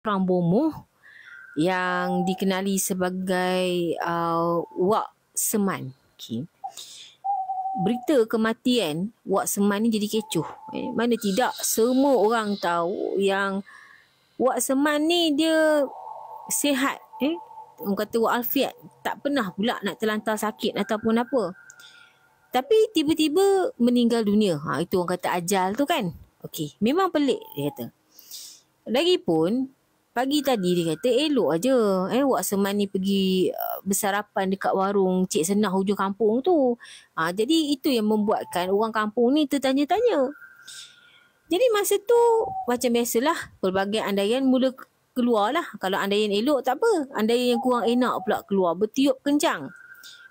orang bomoh yang dikenali sebagai Wak Seman. Okay. Berita kematian Wak Seman ni jadi kecoh. Mana tidak semua orang tahu yang Wak Seman ni dia sihat. Orang kata walafiat. Tak pernah pula nak terlantar sakit ataupun apa. Tapi tiba-tiba meninggal dunia. Itu orang kata ajal tu kan. Okey, memang pelik dia kata. Lagipun pagi tadi dia kata elok aja Wak Seman ni pergi bersarapan dekat warung Cik Senah hujung kampung tu. Jadi itu yang membuatkan orang kampung ni tertanya-tanya. Jadi masa tu macam biasalah pelbagai andaian mula keluarlah. Kalau andaian elok tak apa, andaian yang kurang enak pula keluar bertiup kencang.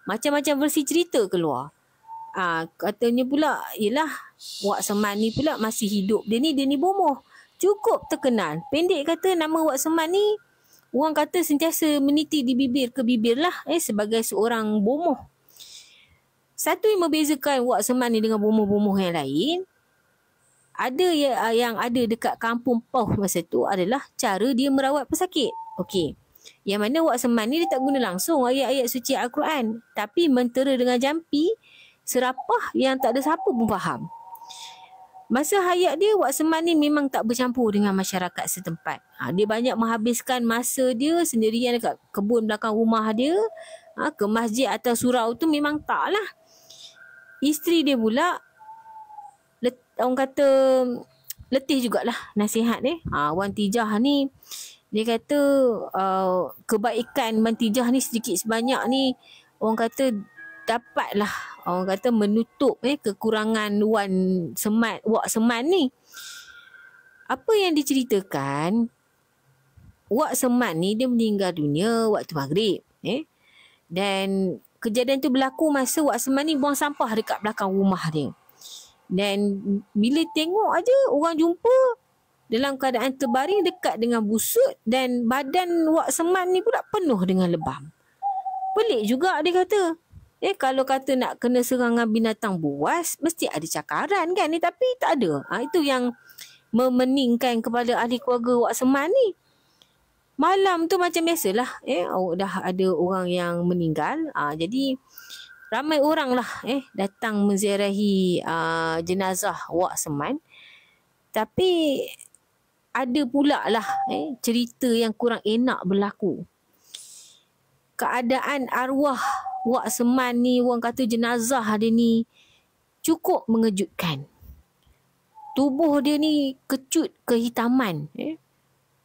Macam-macam versi cerita keluar. Katanya pula yelah Wak Seman ni pula masih hidup. Dia ni bomoh. Cukup terkenal. Pendek kata nama Wak Seman ni orang kata sentiasa meniti di bibir ke bibir lah sebagai seorang bomoh. Satu yang membezakan Wak Seman ni dengan bomoh-bomoh yang lain, ada yang ada dekat kampung Pauh masa tu adalah cara dia merawat pesakit. Okey. Yang mana Wak Seman ni dia tak guna langsung ayat-ayat suci Al-Quran, tapi mentera dengan jampi serapah yang tak ada siapa pun faham. Masa hayat dia, Wak Seman ni memang tak bercampur dengan masyarakat setempat. Dia banyak menghabiskan masa dia sendirian dekat kebun belakang rumah dia. Ke masjid atau surau tu memang tak lah. Isteri dia pula, orang kata letih jugalah nasihat ni. Wan Tijah ni, dia kata kebaikan Wan Tijah ni sedikit sebanyak ni, orang kata dapatlah orang kata menutup kekurangan Wak Seman ni. Apa yang diceritakan, Wak Seman ni dia meninggal dunia waktu maghrib. Dan kejadian tu berlaku masa Wak Seman ni buang sampah dekat belakang rumah dia. Dan bila tengok aja orang jumpa dalam keadaan terbaring dekat dengan busut, dan badan Wak Seman ni pula penuh dengan lebam. Pelik juga dia kata. Kalau kata nak kena serangan binatang buas, mesti ada cakaran kan ni, tapi tak ada. Itu yang memeningkan kepada ahli keluarga Wak Seman ni. Malam tu macam biasalah, dah ada orang yang meninggal. Jadi ramai orang lah datang menziarahi jenazah Wak Seman. Tapi ada pula lah cerita yang kurang enak berlaku. Keadaan arwah Wak Seman ni, orang kata jenazah dia ni cukup mengejutkan. Tubuh dia ni kecut kehitaman.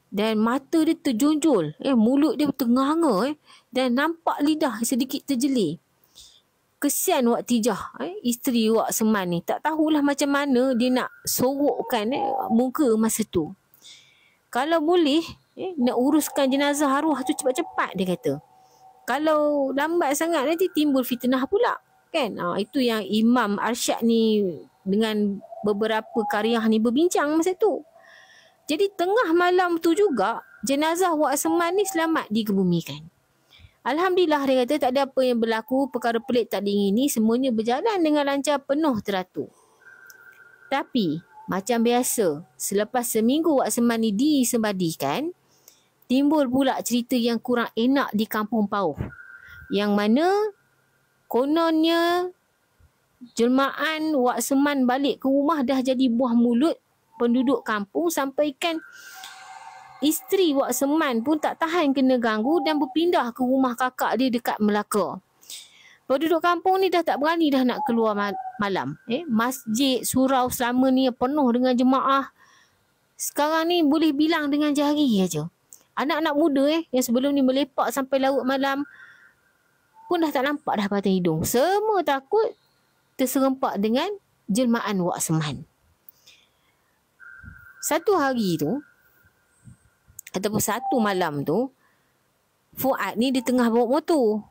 Dan mata dia terjonjol. Mulut dia ternganga. Dan nampak lidah sedikit terjelir. Kesian Wak Tijah, isteri Wak Seman ni. Tak tahulah macam mana dia nak sorokkan muka masa tu. Kalau boleh, nak uruskan jenazah arwah tu cepat-cepat, dia kata. Kalau lambat sangat nanti timbul fitnah pula. Kan? Itu yang Imam Arsyad ni dengan beberapa karya ni berbincang masa tu. Jadi tengah malam tu juga, jenazah Wak Seman ni selamat dikebumikan. Alhamdulillah, dia kata tak ada apa yang berlaku, perkara pelik tak diingini, semuanya berjalan dengan lancar, penuh teratur. Tapi, macam biasa, selepas seminggu Wak Seman ni disembadikan, timbul pula cerita yang kurang enak di kampung Pauh. Yang mana kononnya jelmaan Wak Seman balik ke rumah dah jadi buah mulut penduduk kampung, sampaikan isteri Wak Seman pun tak tahan kena ganggu dan berpindah ke rumah kakak dia dekat Melaka. Penduduk kampung ni dah tak berani dah nak keluar malam. Masjid, surau selama ni penuh dengan jemaah. Sekarang ni boleh bilang dengan jari aja. Anak-anak muda yang sebelum ni melepak sampai larut malam pun dah tak nampak dah batang hidung. Semua takut terserempak dengan jelmaan Wak Seman. Satu hari tu, ataupun satu malam tu, Fuad ni di tengah bawa motor.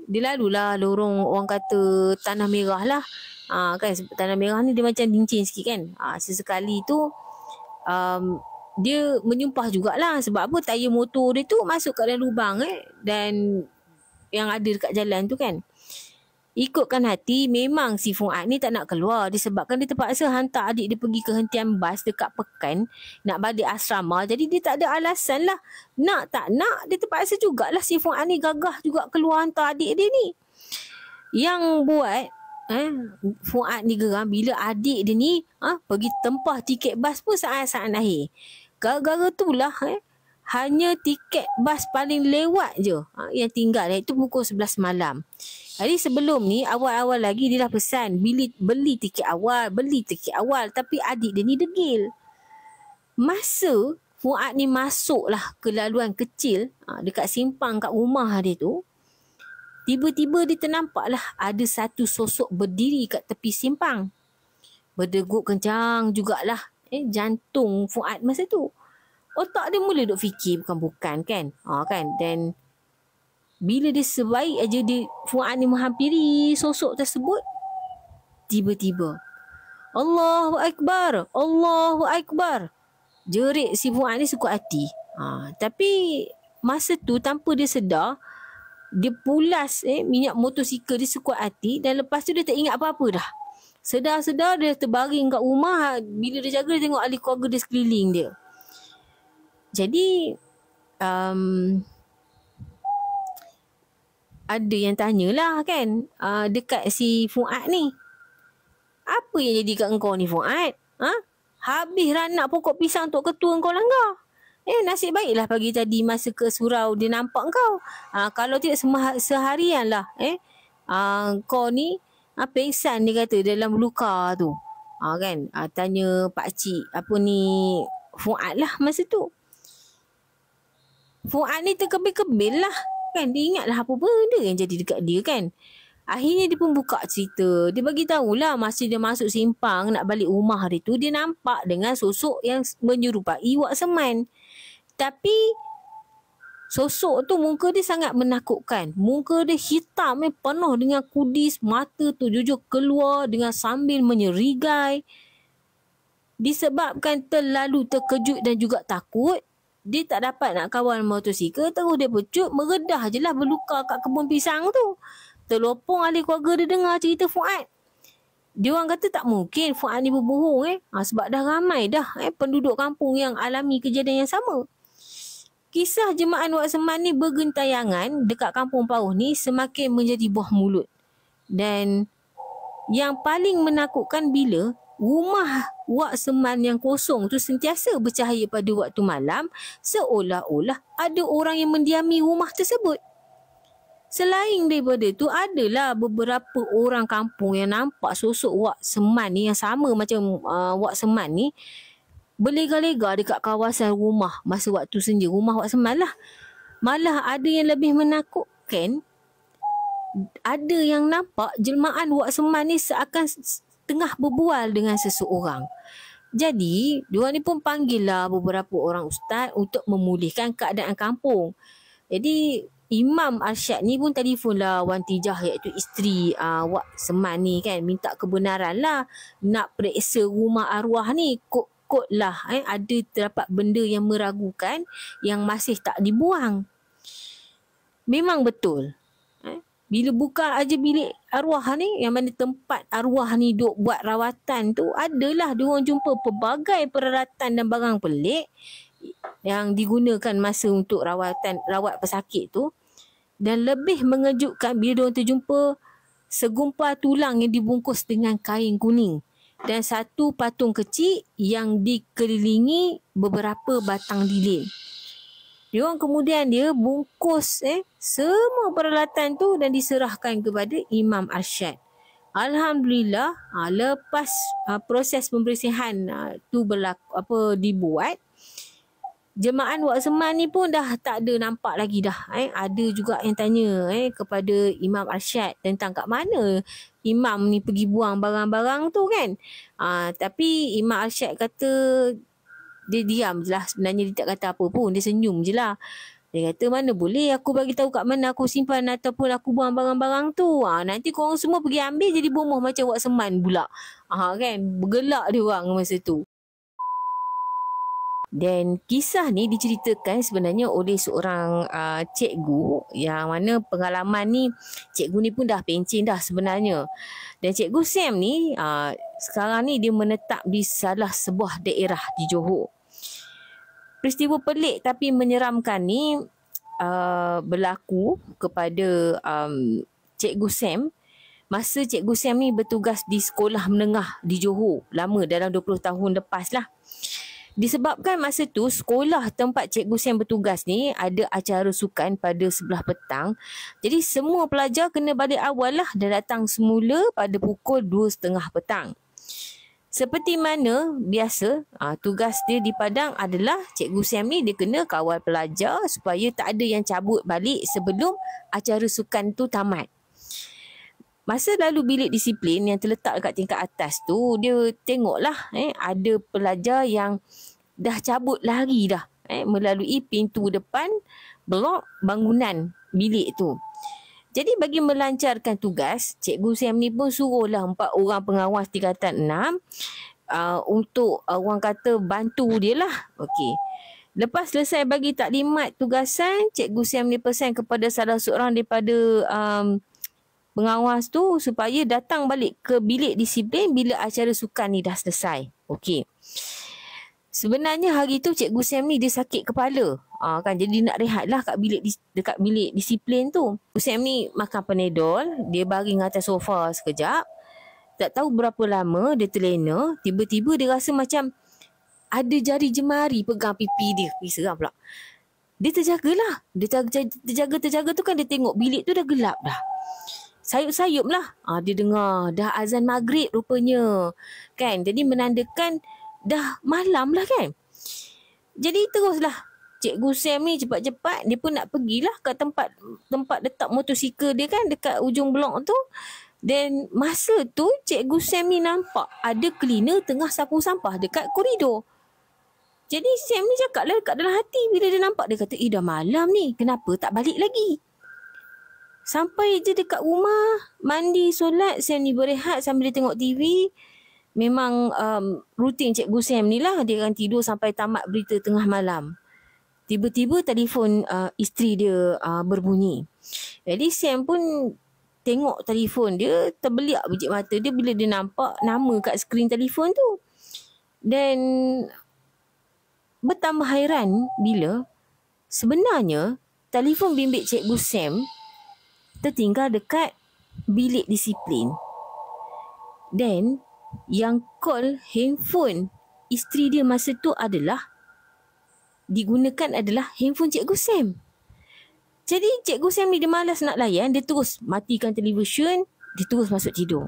Dia lalulah lorong orang kata Tanah Merah lah. Kan Tanah Merah ni dia macam lincin sikit kan. Sesekali tu dia menyumpah jugalah. Sebab apa? Tayar motor dia tu masuk kat dalam lubang dan yang ada dekat jalan tu kan. ikutkan hati, memang si Fuad ni tak nak keluar disebabkan dia terpaksa hantar adik dia pergi ke hentian bas dekat Pekan nak balik asrama. Jadi dia tak ada alasan lah. Nak tak nak, dia terpaksa jugalah si Fuad ni gagah juga keluar hantar adik dia ni. Yang buat Fuad ni geram bila adik dia ni pergi tempah tiket bas pun saat-saat akhir. Gara-gara tu lah hanya tiket bas paling lewat je yang tinggal, iaitu pukul 11 malam. Jadi sebelum ni awal-awal lagi dia dah pesan beli tiket awal. Tapi adik dia ni degil. Masa Fuad ni masuklah ke laluan kecil dekat simpang kat rumah dia tu, tiba-tiba dia ternampaklah ada satu sosok berdiri kat tepi simpang. Berdegup kencang jugalah jantung Fuad masa tu. Otak dia mula duk fikir bukan-bukan kan. Dan bila dia sebaik aja Fuad ni menghampiri sosok tersebut, tiba-tiba Allahu Akbar, Allahu Akbar, jerit si Fuad ni sekuat hati. Tapi masa tu tanpa dia sedar, dia pulas minyak motosikal dia sekuat hati, dan lepas tu dia tak ingat apa-apa dah. Sedar-sedar dia terbaring kat rumah. Bila dia jaga, dia tengok ahli keluarga dia sekeliling dia. Jadi ada yang tanyalah kan dekat si Fuad ni, apa yang jadi kat engkau ni Fuad? Habis ranak pokok pisang untuk ketua engkau langgar. Nasib baiklah pagi tadi masa ke surau dia nampak engkau. Kalau tidak seharian lah kau ni pengsan dia kata dalam luka tu. Kan tanya pakcik Fuad lah masa tu. Fuad ni terkebil-kebil lah kan. Dia ingatlah apa benda yang jadi dekat dia kan. Akhirnya dia pun buka cerita. Dia bagi tahulah masa dia masuk simpang nak balik rumah dia tu, dia nampak dengan sosok yang menyerupai Wak Seman. Tapi sosok tu muka dia sangat menakutkan. Muka dia hitam penuh dengan kudis. Mata tu jujur keluar dengan sambil menyerigai. Disebabkan terlalu terkejut dan juga takut, dia tak dapat nak kawal motosikal. Terus dia pecut, meredah je lah berluka kat kebun pisang tu. Terlopong ahli keluarga dia dengar cerita Fuad. Dia orang kata tak mungkin Fuad ni berbohong sebab dah ramai dah penduduk kampung yang alami kejadian yang sama. Kisah jemaah Wak Seman ni bergentayangan dekat kampung Pauh ni semakin menjadi buah mulut. Dan yang paling menakutkan bila rumah Wak Seman yang kosong tu sentiasa bercahaya pada waktu malam, seolah-olah ada orang yang mendiami rumah tersebut. Selain daripada tu, adalah beberapa orang kampung yang nampak sosok Wak Seman ni yang sama macam Wak Seman ni berlega-lega dekat kawasan rumah masa waktu senja, rumah Wak Seman lah. Malah ada yang lebih menakutkan, ada yang nampak jelmaan Wak Seman ni seakan tengah berbual dengan seseorang. Jadi, diorang ni pun panggil lah beberapa orang ustaz untuk memulihkan keadaan kampung. Jadi, Imam Arsyad ni pun telefon lah Wan Tijah, iaitu isteri Wak Seman ni kan. Minta kebenaran lah nak periksa rumah arwah ni. Kod lah ada terdapat benda yang meragukan yang masih tak dibuang. Memang betul. Bila buka aja bilik arwah ni, yang mana tempat arwah ni duk buat rawatan tu, adalah diorang jumpa pelbagai peralatan dan barang pelik yang digunakan masa untuk rawat pesakit tu. Dan lebih mengejutkan bila diorang terjumpa segumpal tulang yang dibungkus dengan kain kuning dan satu patung kecil yang dikelilingi beberapa batang lilin. Diorang kemudian bungkus semua peralatan tu dan diserahkan kepada Imam Arsyad. Alhamdulillah, lepas proses pembersihan tu dibuat, jemaah Wak Seman ni pun dah tak ada nampak lagi dah. Ada juga yang tanya kepada Imam Arsyad tentang kat mana Imam ni pergi buang barang-barang tu kan. Tapi Imam Arsyad kata dia diam je lah. Sebenarnya dia tak kata apa pun. Dia senyum je lah. Dia kata mana boleh aku bagi tahu kat mana aku simpan ataupun aku buang barang-barang tu. Nanti korang semua pergi ambil jadi bomoh macam Wak Seman pula. Kan. Bergelak dia orang masa tu. Dan kisah ni diceritakan sebenarnya oleh seorang cikgu yang mana pengalaman ni cikgu ni pun dah pencen dah sebenarnya. Dan Cikgu Sam ni sekarang ni dia menetap di salah sebuah daerah di Johor. Peristiwa pelik tapi menyeramkan ni berlaku kepada Cikgu Sam masa Cikgu Sam ni bertugas di sekolah menengah di Johor lama dalam 20 tahun lepas lah. Disebabkan masa tu sekolah tempat Cikgu Sam bertugas ni ada acara sukan pada sebelah petang. Jadi semua pelajar kena balik awal lah dan datang semula pada pukul 2.30 petang. Seperti mana biasa, tugas dia di padang adalah Cikgu Sam ni dia kena kawal pelajar supaya tak ada yang cabut balik sebelum acara sukan tu tamat. Masa lalu bilik disiplin yang terletak dekat tingkat atas tu, dia tengoklah ada pelajar yang dah cabut lari dah melalui pintu depan blok bangunan bilik tu. Jadi bagi melancarkan tugas, Cikgu Sam ni pun suruhlah 4 orang pengawas tingkatan 6 untuk orang kata bantu dia lah. Okey. Lepas selesai bagi taklimat tugasan, Cikgu Sam ni pesan kepada salah seorang daripada pengawas tu supaya datang balik ke bilik disiplin bila acara sukan ni dah selesai. Okey. Sebenarnya hari tu Cikgu Sam ni dia sakit kepala. Kan jadi nak rehatlah dekat bilik disiplin tu. Cikgu Sam ni makan Panadol, dia baring atas sofa sekejap. Tak tahu berapa lama dia terlena, tiba-tiba dia rasa macam ada jari jemari pegang pipi dia. Seram pula. Dia terjagalah. Dia terjaga tu kan dia tengok bilik tu dah gelap dah. Sayup-sayup lah. Dia dengar dah azan maghrib rupanya. Kan? Jadi menandakan dah malam lah kan. Jadi teruslah Cikgu Sam ni cepat-cepat dia pun nak pergilah ke tempat letak motosikal dia kan dekat ujung blok tu. Dan masa tu Cikgu Sam ni nampak ada cleaner tengah sapu sampah dekat koridor. Jadi Sam ni cakap lah dekat dalam hati bila dia nampak, dia kata dah malam ni kenapa tak balik lagi. Sampai je dekat rumah, mandi, solat, Sam ni berehat sambil dia tengok TV. Memang rutin Cikgu Sam ni lah, dia akan tidur sampai tamat berita tengah malam. Tiba-tiba telefon isteri dia berbunyi. Jadi Sam pun tengok telefon dia, terbeliak biji mata dia bila dia nampak nama kat skrin telefon tu. Dan bertambah hairan bila sebenarnya telefon bimbit Cikgu Sam tertinggal dekat bilik disiplin. Dan yang call handphone isteri dia masa tu digunakan adalah handphone Cikgu Sam. Jadi Cikgu Sam ni dia malas nak layan, dia terus matikan televisyen, dia terus masuk tidur.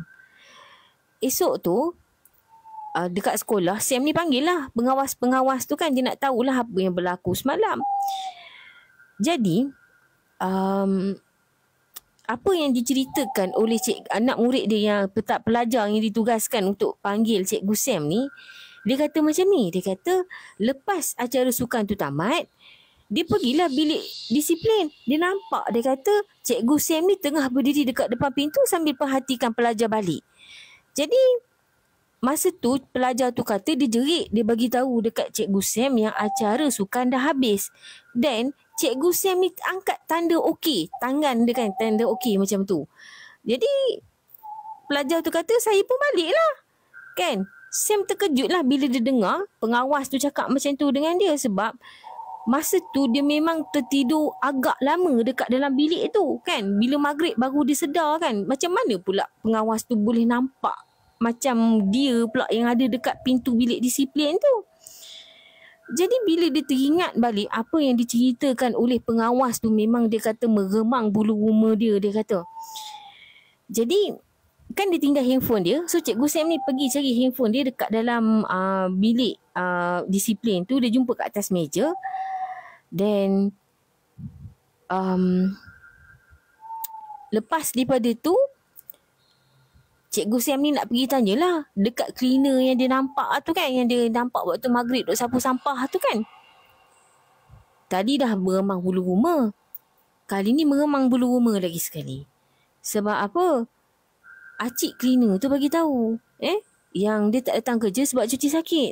Esok tu dekat sekolah Sam ni panggil lah pengawas-pengawas tu kan, dia nak tahulah apa yang berlaku semalam. Jadi apa yang diceritakan oleh anak murid dia yang pelajar yang ditugaskan untuk panggil Cikgu Sam ni, dia kata macam ni. Dia kata lepas acara sukan tu tamat, dia pergilah bilik disiplin. Dia nampak, dia kata Cikgu Sam ni tengah berdiri dekat depan pintu sambil perhatikan pelajar balik. Jadi masa tu pelajar tu kata dia jerit, dia bagi tahu dekat Cikgu Sam yang acara sukan dah habis. Dan Cikgu Sam ni angkat tanda okey. Tangan dia kan tanda okey macam tu. Jadi pelajar tu kata saya pun balik lah. Kan? Sam terkejut lah bila dia dengar pengawas tu cakap macam tu dengan dia. Sebab masa tu dia memang tertidur agak lama dekat dalam bilik tu. Kan? Bila maghrib baru dia sedar kan. Macam mana pula pengawas tu boleh nampak macam dia pula yang ada dekat pintu bilik disiplin tu. Jadi bila dia teringat balik apa yang diceritakan oleh pengawas tu, memang dia kata meremang bulu roma dia kata. Jadi kan dia tinggal handphone dia. So Cikgu Sam ni pergi cari handphone dia dekat dalam bilik disiplin tu. Dia jumpa kat atas meja. Dan lepas daripada tu Cikgu Sam ni nak pergi tanyalah dekat cleaner yang dia nampak tu kan, yang dia nampak waktu maghrib duk sapu sampah tu kan. Tadi dah meremang bulu roma, kali ni meremang bulu roma lagi sekali. Sebab apa? Acik cleaner tu bagi tahu yang dia tak datang kerja sebab cuti sakit.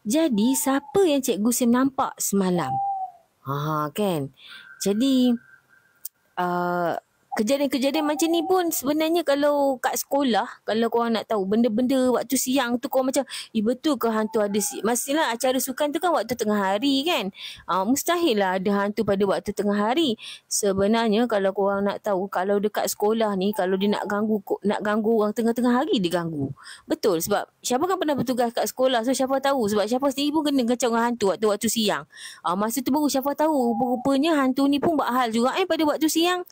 Jadi siapa yang Cikgu Sim nampak semalam? Kan. Jadi kejadian-kejadian macam ni pun sebenarnya kalau kat sekolah, kalau korang nak tahu benda-benda waktu siang tu korang macam, betul ke hantu ada mestilah acara sukan tu kan waktu tengah hari kan. Mustahil lah ada hantu pada waktu tengah hari. Sebenarnya kalau korang nak tahu, kalau dekat sekolah ni, kalau dia nak ganggu orang tengah-tengah hari, dia ganggu. Betul, sebab Syafa kan pernah bertugas kat sekolah, so Syafa tahu, sebab Syafa sendiri pun kena kacau dengan hantu waktu siang. Masa tu baru Syafa tahu rupanya hantu ni pun buat hal juga pada waktu siang.